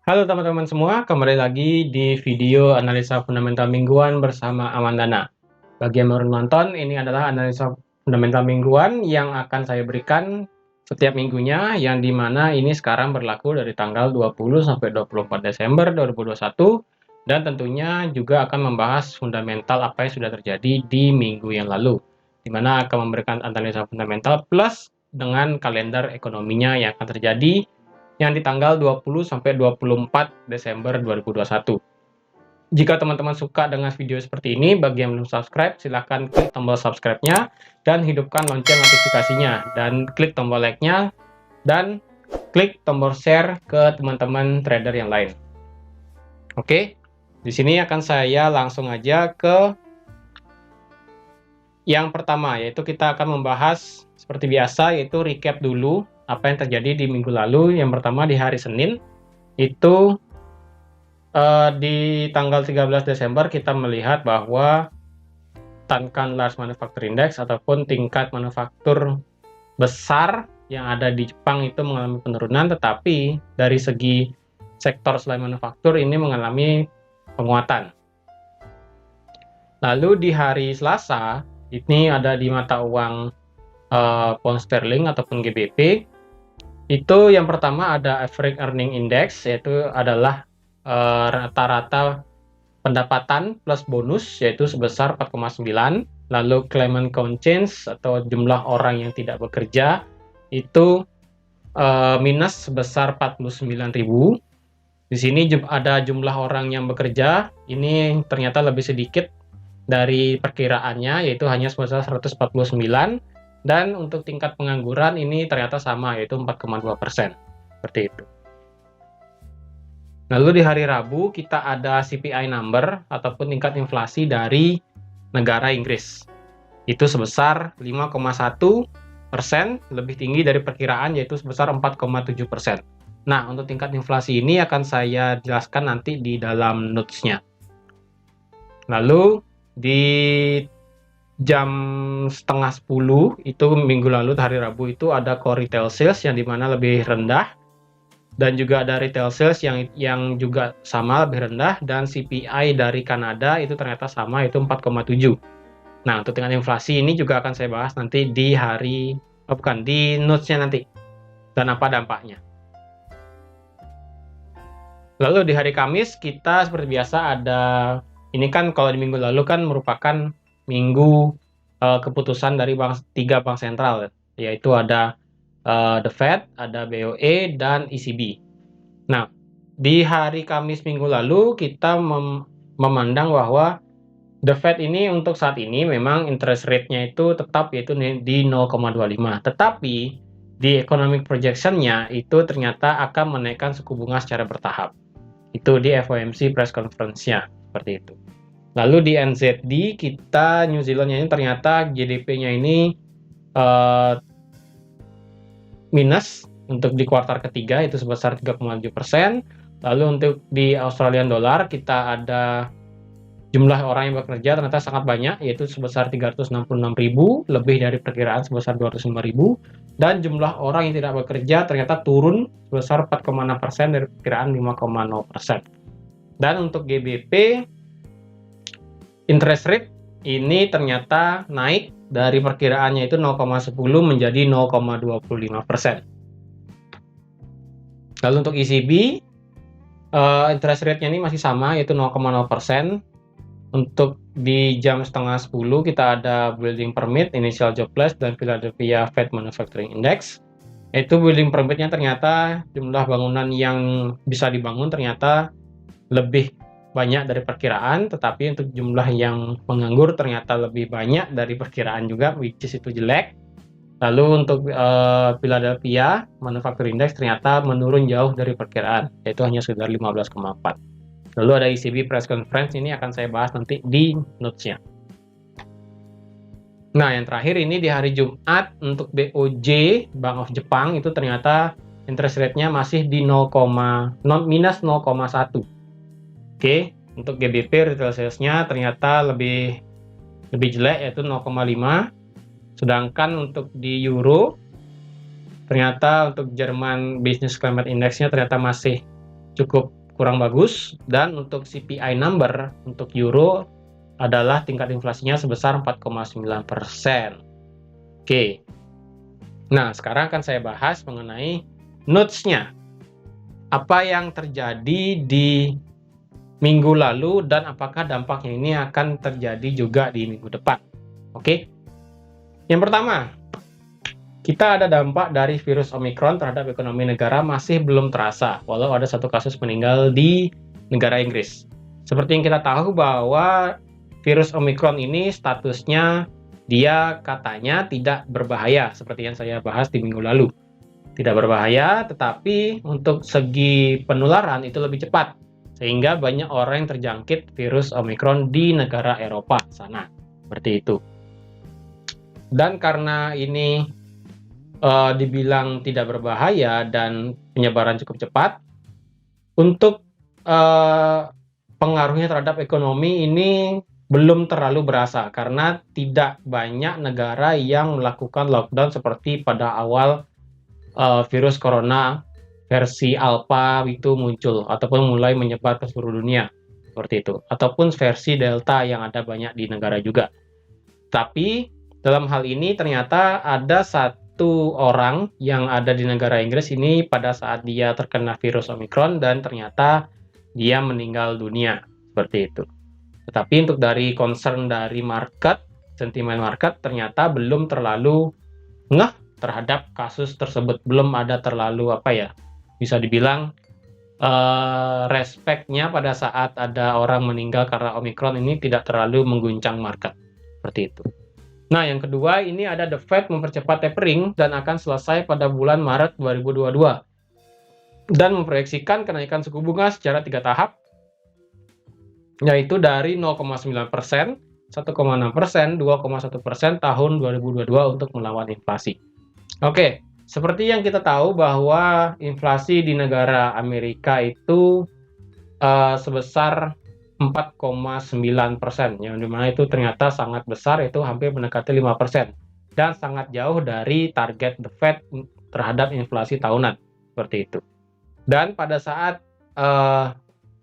Halo teman-teman semua, kembali lagi di video analisa fundamental mingguan bersama Amandana. Bagi yang baru nonton, ini adalah analisa fundamental mingguan yang akan saya berikan setiap minggunya, yang dimana ini sekarang berlaku dari tanggal 20 sampai 24 Desember 2021, dan tentunya juga akan membahas fundamental apa yang sudah terjadi di minggu yang lalu, dimana akan memberikan analisa fundamental plus dengan kalender ekonominya yang akan terjadi yang di tanggal 20 sampai 24 Desember 2021. Jika teman-teman suka dengan video seperti ini, bagi yang belum subscribe, silahkan klik tombol subscribe-nya dan hidupkan lonceng notifikasinya, dan klik tombol like-nya, dan klik tombol share ke teman-teman trader yang lain. Oke, di sini akan saya langsung aja ke yang pertama, yaitu kita akan membahas seperti biasa, yaitu recap dulu apa yang terjadi di minggu lalu. Yang pertama di hari Senin, itu di tanggal 13 Desember kita melihat bahwa Tankan Large Manufacturing Index ataupun tingkat manufaktur besar yang ada di Jepang itu mengalami penurunan, tetapi dari segi sektor selain manufaktur ini mengalami penguatan. Lalu di hari Selasa, ini ada di mata uang pound sterling ataupun GBP, itu yang pertama ada Average Earning Index, yaitu adalah rata-rata pendapatan plus bonus, yaitu sebesar 4,9. Lalu claimant count change atau jumlah orang yang tidak bekerja itu minus sebesar 49.000. Di sini ada jumlah orang yang bekerja, ini ternyata lebih sedikit dari perkiraannya, yaitu hanya sebesar 149. Dan untuk tingkat pengangguran ini ternyata sama, yaitu 4,2%. Seperti itu. Lalu di hari Rabu kita ada CPI number ataupun tingkat inflasi dari negara Inggris. Itu sebesar 5,1%, lebih tinggi dari perkiraan, yaitu sebesar 4,7%. Nah, untuk tingkat inflasi ini akan saya jelaskan nanti di dalam notes-nya. Lalu di jam setengah 10 itu minggu lalu hari Rabu itu ada core retail sales yang dimana lebih rendah, dan juga ada retail sales yang juga sama lebih rendah, dan CPI dari Kanada itu ternyata sama, itu 4,7. Nah, untuk tingkat inflasi ini juga akan saya bahas nanti di di notes-nya nanti, dan apa dampaknya. Lalu di hari Kamis kita seperti biasa ada, ini kan kalau di minggu lalu kan merupakan minggu keputusan dari tiga bank sentral, yaitu ada The Fed, ada BOE, dan ECB. Nah, di hari Kamis minggu lalu kita memandang bahwa The Fed ini untuk saat ini memang interest rate-nya itu tetap, yaitu di 0,25. Tetapi di economic projection-nya itu ternyata akan menaikkan suku bunga secara bertahap. Itu di FOMC press conference-nya, seperti itu. Lalu di NZD kita New Zealand ini ternyata GDP-nya ini minus untuk di kuartal ketiga, itu sebesar 3,7%. Lalu untuk di Australian dollar kita ada jumlah orang yang bekerja ternyata sangat banyak, yaitu sebesar 366.000, lebih dari perkiraan sebesar 205.000. Dan jumlah orang yang tidak bekerja ternyata turun sebesar 4,6% dari perkiraan 5,0%. Dan untuk GBP, interest rate ini ternyata naik dari perkiraannya itu 0,10 menjadi 0,25%. Lalu untuk ECB, interest rate-nya ini masih sama, yaitu 0,0%. Untuk di jam setengah 10 kita ada building permit, initial jobless, dan Philadelphia Fed Manufacturing Index. Itu building permit-nya ternyata jumlah bangunan yang bisa dibangun ternyata lebih banyak dari perkiraan, tetapi untuk jumlah yang menganggur ternyata lebih banyak dari perkiraan juga, which is itu jelek. Lalu untuk Philadelphia Manufacturing Index ternyata menurun jauh dari perkiraan, yaitu hanya sekitar 15,4. Lalu ada ECB press conference, ini akan saya bahas nanti di notes-nya. Nah, yang terakhir ini di hari Jumat untuk BOJ, Bank of Jepang, itu ternyata interest rate-nya masih di minus 0,1. Oke, untuk GBP retail sales-nya ternyata lebih jelek, yaitu 0,5. Sedangkan untuk di Euro, ternyata untuk Jerman Business Climate Index-nya ternyata masih cukup kurang bagus, dan untuk CPI number untuk euro adalah tingkat inflasinya sebesar 4,9%. Oke. Nah, sekarang akan saya bahas mengenai notes-nya. Apa yang terjadi di minggu lalu dan apakah dampaknya ini akan terjadi juga di minggu depan. Oke. Yang pertama, kita ada dampak dari virus Omicron terhadap ekonomi negara masih belum terasa, walau ada satu kasus meninggal di negara Inggris. Seperti yang kita tahu bahwa virus Omicron ini statusnya dia katanya tidak berbahaya, seperti yang saya bahas di minggu lalu. Tidak berbahaya, tetapi untuk segi penularan itu lebih cepat, sehingga banyak orang yang terjangkit virus Omicron di negara Eropa sana. Seperti itu. Dan karena ini dibilang tidak berbahaya dan penyebaran cukup cepat, untuk pengaruhnya terhadap ekonomi ini belum terlalu berasa, karena tidak banyak negara yang melakukan lockdown seperti pada awal virus corona versi Alpha itu muncul ataupun mulai menyebar ke seluruh dunia, seperti itu, ataupun versi Delta yang ada banyak di negara juga. Tapi dalam hal ini ternyata ada satu orang yang ada di negara Inggris ini pada saat dia terkena virus Omicron dan ternyata dia meninggal dunia, seperti itu. Tetapi untuk dari concern dari market, sentimen market ternyata belum terlalu ngeh terhadap kasus tersebut, belum ada terlalu bisa dibilang respect-nya pada saat ada orang meninggal karena Omicron ini tidak terlalu mengguncang market, seperti itu. Nah, yang kedua ini ada The Fed mempercepat tapering dan akan selesai pada bulan Maret 2022 dan memproyeksikan kenaikan suku bunga secara 3 tahap, yaitu dari 0,9%, 1,6%, 2,1% tahun 2022 untuk melawan inflasi. Oke, seperti yang kita tahu bahwa inflasi di negara Amerika itu sebesar 4,9%, yang dimana itu ternyata sangat besar, itu hampir mendekati 5%, dan sangat jauh dari target The Fed terhadap inflasi tahunan, seperti itu. Dan pada saat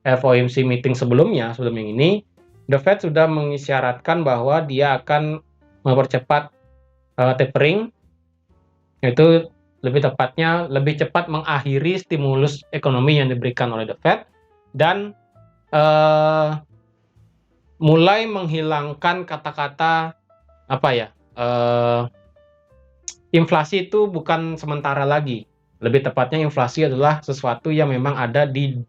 FOMC meeting sebelum yang ini, The Fed sudah mengisyaratkan bahwa dia akan mempercepat tapering, yaitu lebih tepatnya lebih cepat mengakhiri stimulus ekonomi yang diberikan oleh The Fed dan mulai menghilangkan kata-kata inflasi itu bukan sementara lagi. Lebih tepatnya inflasi adalah sesuatu yang memang ada di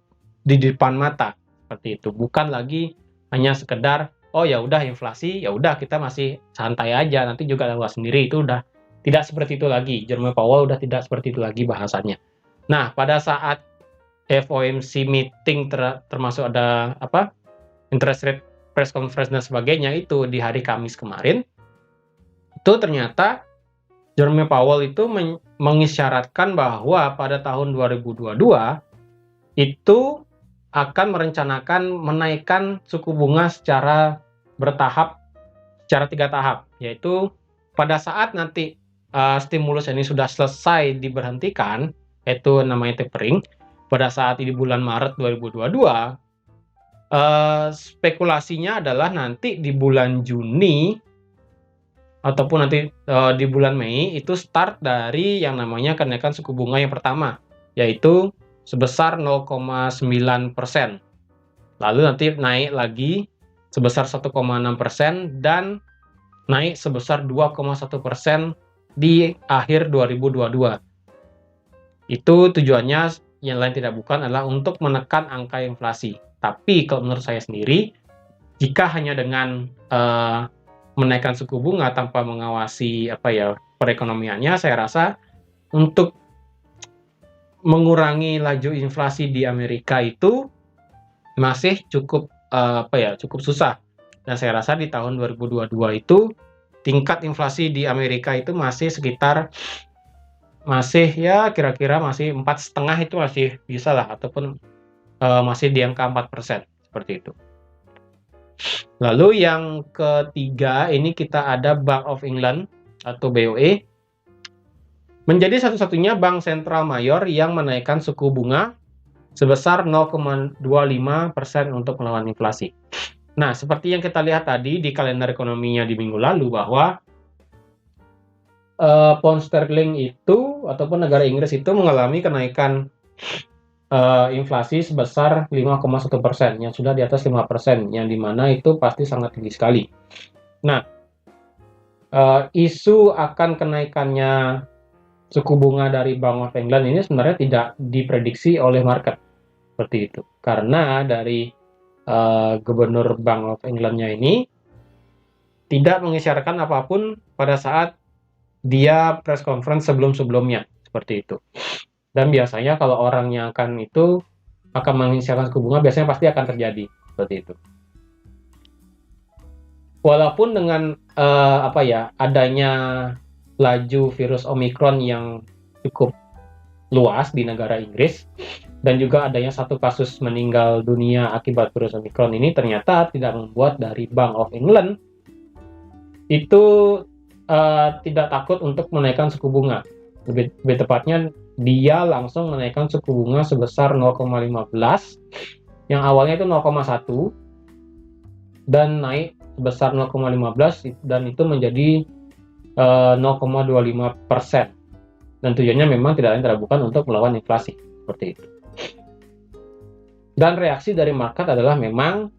depan mata, seperti itu. Bukan lagi hanya sekedar oh ya udah inflasi, ya udah kita masih santai aja, nanti juga lewat sendiri. Itu udah tidak seperti itu lagi. Jerome Powell udah tidak seperti itu lagi bahasannya. Nah, pada saat FOMC meeting termasuk ada interest rate press conference dan sebagainya itu di hari Kamis kemarin, itu ternyata Jerome Powell itu mengisyaratkan bahwa pada tahun 2022 itu akan merencanakan menaikkan suku bunga secara bertahap, secara 3 tahap, yaitu pada saat nanti stimulus ini sudah selesai diberhentikan, yaitu namanya tapering, pada saat di bulan Maret 2022, spekulasinya adalah nanti di bulan Juni ataupun nanti di bulan Mei itu start dari yang namanya kenaikan suku bunga yang pertama, yaitu sebesar 0,9%. Lalu nanti naik lagi sebesar 1,6% dan naik sebesar 2,1% di akhir 2022. Itu tujuannya yang lain tidak bukan adalah untuk menekan angka inflasi. Tapi kalau menurut saya sendiri, jika hanya dengan menaikkan suku bunga tanpa mengawasi perekonomiannya, saya rasa untuk mengurangi laju inflasi di Amerika itu masih cukup cukup susah. Dan saya rasa di tahun 2022 itu tingkat inflasi di Amerika itu masih sekitar kira-kira masih 4,5 itu masih bisa lah, ataupun masih di angka 4%, seperti itu. Lalu yang ketiga ini kita ada Bank of England atau BOE, menjadi satu-satunya bank sentral mayor yang menaikkan suku bunga sebesar 0,25% untuk melawan inflasi. Nah, seperti yang kita lihat tadi di kalender ekonominya di minggu lalu bahwa pound sterling itu ataupun negara Inggris itu mengalami kenaikan inflasi sebesar 5,1%, yang sudah di atas 5%, yang dimana itu pasti sangat tinggi sekali. Nah, isu akan kenaikannya suku bunga dari Bank of England ini sebenarnya tidak diprediksi oleh market seperti itu, karena dari gubernur Bank of England-nya ini tidak mengisyaratkan apapun pada saat dia press conference sebelum-sebelumnya seperti itu. Dan biasanya kalau orang yang akan mengisyaratkan suku bunga, biasanya pasti akan terjadi seperti itu. Walaupun dengan adanya laju virus Omicron yang cukup luas di negara Inggris, dan juga adanya satu kasus meninggal dunia akibat virus Omicron ini, ternyata tidak membuat dari Bank of England itu tidak takut untuk menaikkan suku bunga. Lebih tepatnya, dia langsung menaikkan suku bunga sebesar 0,15, yang awalnya itu 0,1, dan naik sebesar 0,15, dan itu menjadi 0,25%. Dan tujuannya memang tidak lain tidak bukan untuk melawan inflasi seperti itu. Dan reaksi dari market adalah memang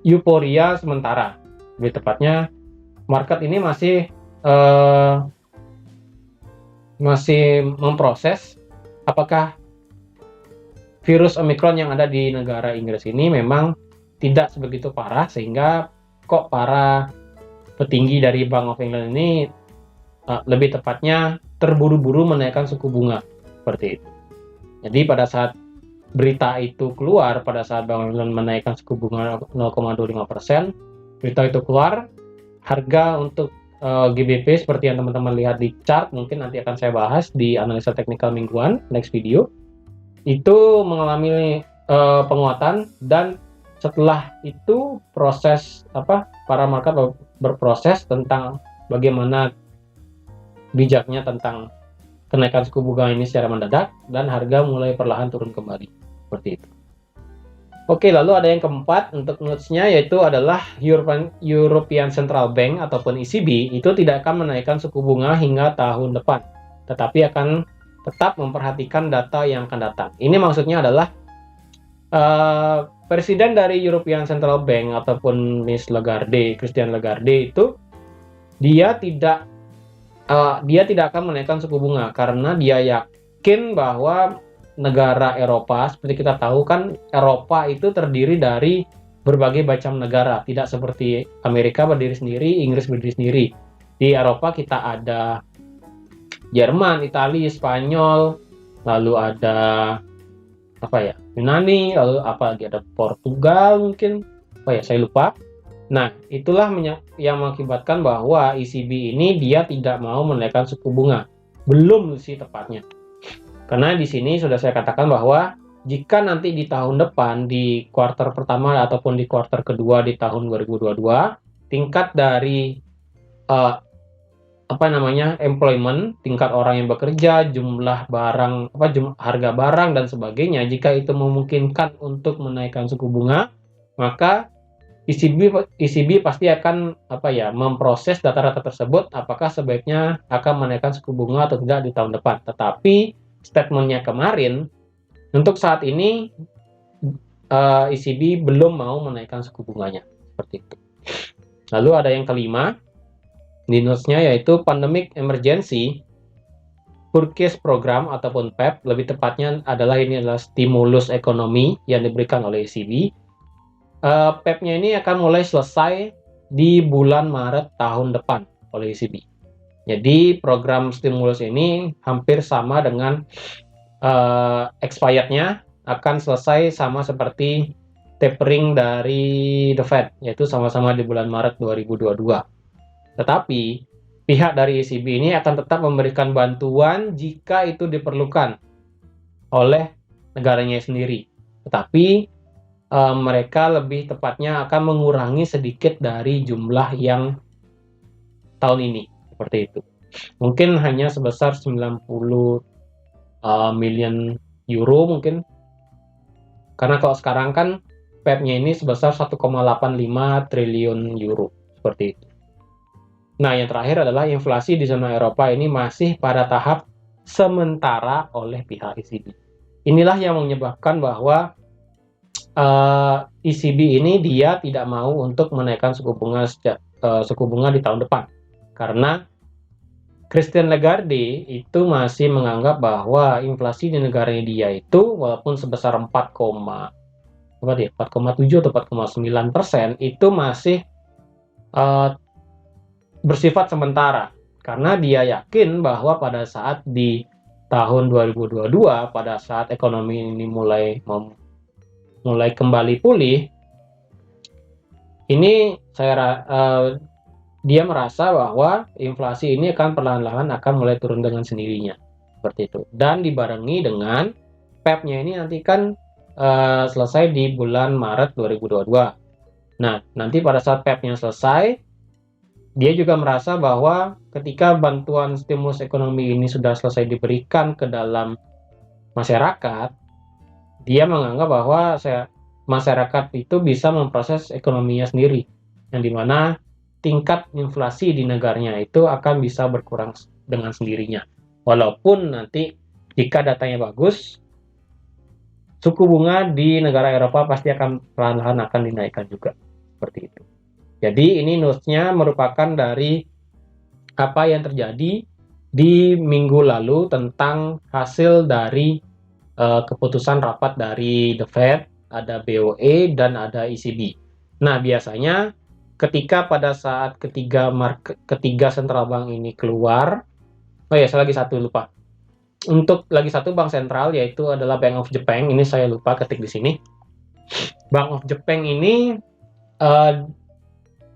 euforia sementara. Lebih tepatnya, market ini masih memproses apakah virus Omicron yang ada di negara Inggris ini memang tidak sebegitu parah sehingga kok para petinggi dari Bank of England ini lebih tepatnya terburu-buru menaikkan suku bunga seperti itu. Jadi pada saat berita itu keluar, pada saat Bank of England menaikkan suku bunga 0,25%, berita itu keluar, harga untuk GBP seperti yang teman-teman lihat di chart, mungkin nanti akan saya bahas di analisa teknikal mingguan next video, itu mengalami penguatan. Dan setelah itu para market berproses tentang bagaimana bijaknya tentang kenaikan suku bunga ini secara mendadak, dan harga mulai perlahan turun kembali seperti itu. Oke, lalu ada yang keempat untuk notes-nya, yaitu adalah European Central Bank ataupun ECB itu tidak akan menaikkan suku bunga hingga tahun depan, tetapi akan tetap memperhatikan data yang akan datang. Ini maksudnya adalah presiden dari European Central Bank ataupun Christine Lagarde itu dia tidak akan menaikkan suku bunga karena dia yakin bahwa negara Eropa, seperti kita tahu kan, Eropa itu terdiri dari berbagai macam negara, tidak seperti Amerika berdiri sendiri, Inggris berdiri sendiri. Di Eropa kita ada Jerman, Italia, Spanyol, lalu ada Yunani, lalu lagi ada Portugal mungkin, saya lupa. Nah, itulah yang mengakibatkan bahwa ECB ini dia tidak mau menaikkan suku bunga. Belum sih tepatnya. Karena di sini sudah saya katakan bahwa jika nanti di tahun depan, di kuartal pertama ataupun di kuartal kedua di tahun 2022, tingkat dari employment, tingkat orang yang bekerja, jumlah barang, harga barang dan sebagainya, jika itu memungkinkan untuk menaikkan suku bunga, maka ECB pasti akan memproses data-data tersebut apakah sebaiknya akan menaikkan suku bunga atau tidak di tahun depan. Tetapi statementnya kemarin, untuk saat ini ECB belum mau menaikkan suku bunganya seperti itu. Lalu ada yang kelima di notes-nya, yaitu Pandemic Emergency Purchase Program ataupun PEP. Lebih tepatnya adalah stimulus ekonomi yang diberikan oleh ECB. PEP-nya ini akan mulai selesai di bulan Maret tahun depan oleh ECB. Jadi program stimulus ini hampir sama dengan expired-nya akan selesai sama seperti tapering dari The Fed, yaitu sama-sama di bulan Maret 2022. Tetapi pihak dari ECB ini akan tetap memberikan bantuan jika itu diperlukan oleh negaranya sendiri. Tetapi mereka lebih tepatnya akan mengurangi sedikit dari jumlah yang tahun ini, seperti itu. Mungkin hanya sebesar 90 million euro mungkin. Karena kalau sekarang kan PEP-nya ini sebesar 1,85 triliun euro, seperti itu. Nah, yang terakhir adalah inflasi di zona Eropa ini masih pada tahap sementara oleh pihak ECB. Inilah yang menyebabkan bahwa ECB ini dia tidak mau untuk menaikkan suku bunga di tahun depan, karena Christine Lagarde itu masih menganggap bahwa inflasi di negara dia itu walaupun sebesar 4,7 atau 4,9% itu masih bersifat sementara, karena dia yakin bahwa pada saat di tahun 2022 pada saat ekonomi ini mulai kembali pulih, ini dia merasa bahwa inflasi ini akan perlahan-lahan akan mulai turun dengan sendirinya, seperti itu. Dan dibarengi dengan PEP-nya ini nanti kan selesai di bulan Maret 2022. Nah, nanti pada saat PEP-nya selesai, dia juga merasa bahwa ketika bantuan stimulus ekonomi ini sudah selesai diberikan ke dalam masyarakat, dia menganggap bahwa masyarakat itu bisa memproses ekonominya sendiri, yang dimana tingkat inflasi di negaranya itu akan bisa berkurang dengan sendirinya. Walaupun nanti jika datanya bagus, suku bunga di negara Eropa pasti akan perlahan-lahan akan dinaikkan juga, seperti itu. Jadi ini notes-nya merupakan dari apa yang terjadi di minggu lalu tentang hasil dari keputusan rapat dari The Fed, ada BOE, dan ada ECB. Nah, biasanya ketika pada saat ketiga central bank ini keluar, oh ya, saya lagi satu lupa. Untuk lagi satu bank sentral yaitu adalah Bank of Japan, ini saya lupa ketik di sini. Bank of Japan ini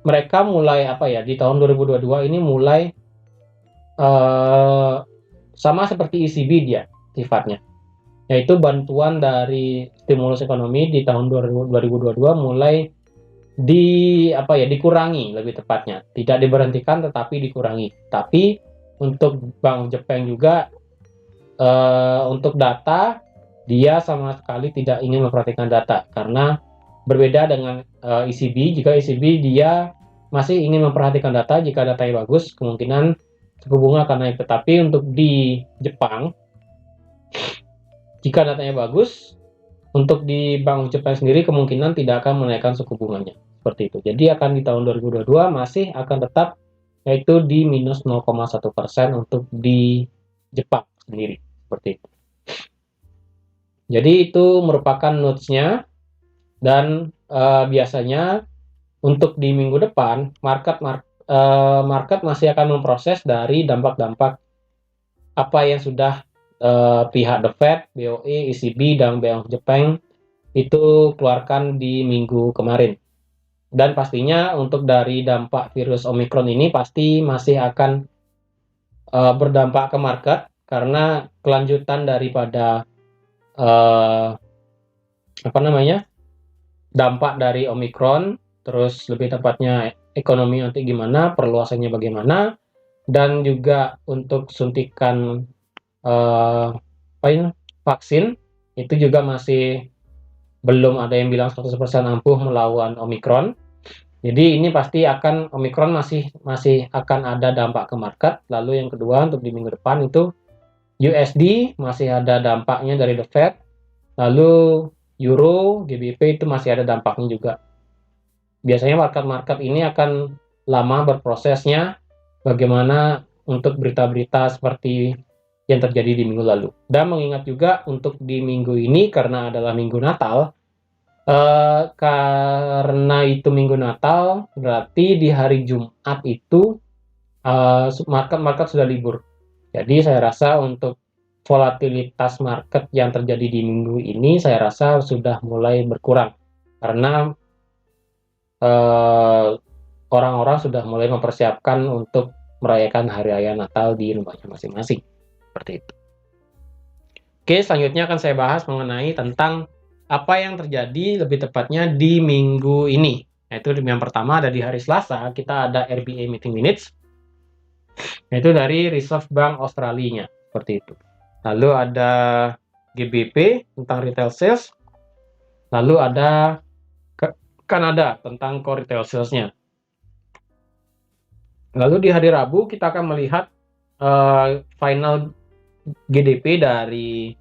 mereka mulai di tahun 2022 ini mulai sama seperti ECB dia sifatnya, yaitu bantuan dari stimulus ekonomi di tahun 2022 mulai dikurangi, lebih tepatnya tidak diberhentikan tetapi dikurangi. Tapi untuk Bank Jepang juga untuk data dia sama sekali tidak ingin memperhatikan data, karena berbeda dengan ECB. Jika ECB dia masih ingin memperhatikan data, jika datanya bagus kemungkinan suku bunga akan naik. Tetapi untuk di Jepang, jika datanya bagus, untuk di Bank Jepang sendiri kemungkinan tidak akan menaikkan suku bunganya, seperti itu. Jadi akan di tahun 2022 masih akan tetap yaitu di minus 0,1% untuk di Jepang sendiri, seperti itu. Jadi itu merupakan notes-nya, dan biasanya untuk di minggu depan market masih akan memproses dari dampak-dampak apa yang sudah pihak The Fed, BOE, ECB, dan Bank of Japan itu keluarkan di minggu kemarin. Dan pastinya untuk dari dampak virus Omicron ini pasti masih akan berdampak ke market, karena kelanjutan daripada dampak dari Omicron, terus lebih tepatnya ekonomi nanti gimana, perluasannya bagaimana, dan juga untuk suntikan vaksin itu juga masih belum ada yang bilang 100% ampuh melawan Omicron. Jadi ini pasti Omicron masih akan ada dampak ke market. Lalu yang kedua untuk di minggu depan itu USD masih ada dampaknya dari The Fed. Lalu Euro, GBP itu masih ada dampaknya juga. Biasanya market ini akan lama berprosesnya, bagaimana untuk berita-berita seperti yang terjadi di minggu lalu. Dan mengingat juga untuk di minggu ini karena adalah minggu Natal, karena itu minggu Natal berarti di hari Jumat itu market sudah libur. Jadi saya rasa untuk volatilitas market yang terjadi di minggu ini saya rasa sudah mulai berkurang, karena orang-orang sudah mulai mempersiapkan untuk merayakan hari raya Natal di rumahnya masing-masing, seperti itu. Oke, selanjutnya akan saya bahas mengenai tentang apa yang terjadi lebih tepatnya di minggu ini. Yaitu yang pertama ada di hari Selasa, kita ada RBA Meeting Minutes, yaitu dari Reserve Bank Australia, seperti itu. Lalu ada GBP tentang retail sales, lalu ada Kanada tentang core retail sales-nya. Lalu di hari Rabu kita akan melihat final GDP dari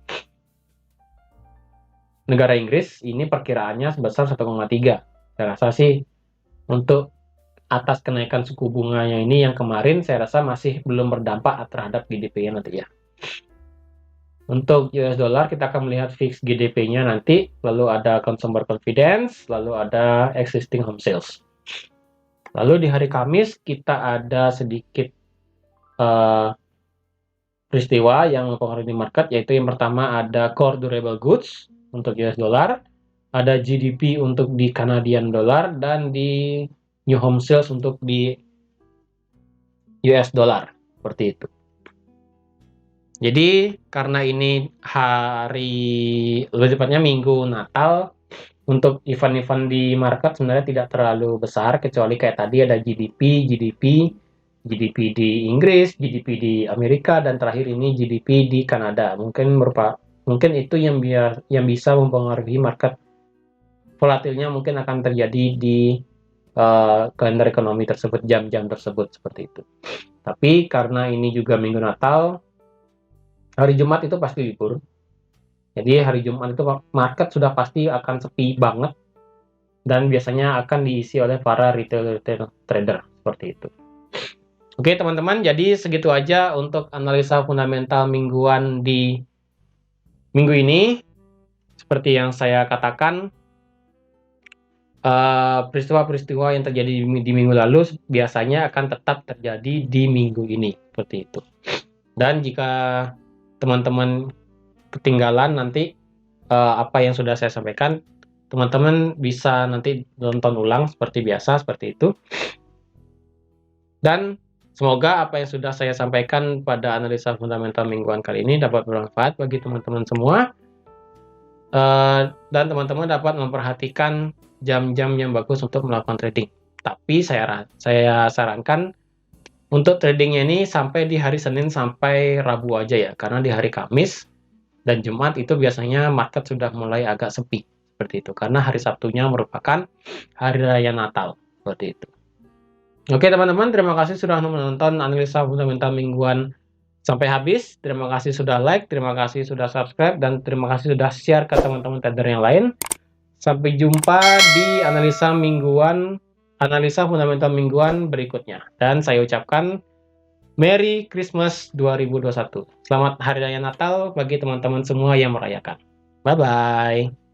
negara Inggris. Ini perkiraannya sebesar 1,3. Saya rasa sih untuk atas kenaikan suku bunganya ini yang kemarin, saya rasa masih belum berdampak terhadap GDP-nya nanti ya. Untuk US dollar kita akan melihat fix GDP-nya nanti, lalu ada consumer confidence, lalu ada existing home sales. Lalu di hari Kamis kita ada sedikit peristiwa yang mempengaruhi market, yaitu yang pertama ada core durable goods untuk US dollar, ada GDP untuk di Canadian dollar, dan di new home sales untuk di US dollar, seperti itu. Jadi karena ini lebih tepatnya minggu Natal, untuk event-event di market sebenarnya tidak terlalu besar, kecuali kayak tadi ada GDP di Inggris, GDP di Amerika, dan terakhir ini GDP di Kanada. Mungkin itu yang bisa mempengaruhi market. Volatilnya mungkin akan terjadi di kalender ekonomi tersebut, jam-jam tersebut, seperti itu. Tapi karena ini juga minggu Natal, hari Jumat itu pasti libur. Jadi hari Jumat itu market sudah pasti akan sepi banget, dan biasanya akan diisi oleh para retail trader, seperti itu. Oke teman-teman, jadi segitu aja untuk analisa fundamental mingguan di minggu ini. Seperti yang saya katakan, peristiwa-peristiwa yang terjadi di minggu lalu biasanya akan tetap terjadi di minggu ini, seperti itu. Dan jika teman-teman ketinggalan nanti apa yang sudah saya sampaikan, teman-teman bisa nanti nonton ulang seperti biasa, seperti itu. Dan semoga apa yang sudah saya sampaikan pada analisa fundamental mingguan kali ini dapat bermanfaat bagi teman-teman semua, dan teman-teman dapat memperhatikan jam-jam yang bagus untuk melakukan trading. Tapi saya sarankan untuk tradingnya ini sampai di hari Senin sampai Rabu aja ya, karena di hari Kamis dan Jumat itu biasanya market sudah mulai agak sepi, seperti itu, karena hari Sabtunya merupakan hari raya Natal, seperti itu. Oke teman-teman, terima kasih sudah menonton analisa fundamental mingguan sampai habis. Terima kasih sudah like, terima kasih sudah subscribe, dan terima kasih sudah share ke teman-teman trader yang lain. Sampai jumpa di analisa fundamental mingguan berikutnya. Dan saya ucapkan Merry Christmas 2021. Selamat Hari Raya Natal bagi teman-teman semua yang merayakan. Bye-bye.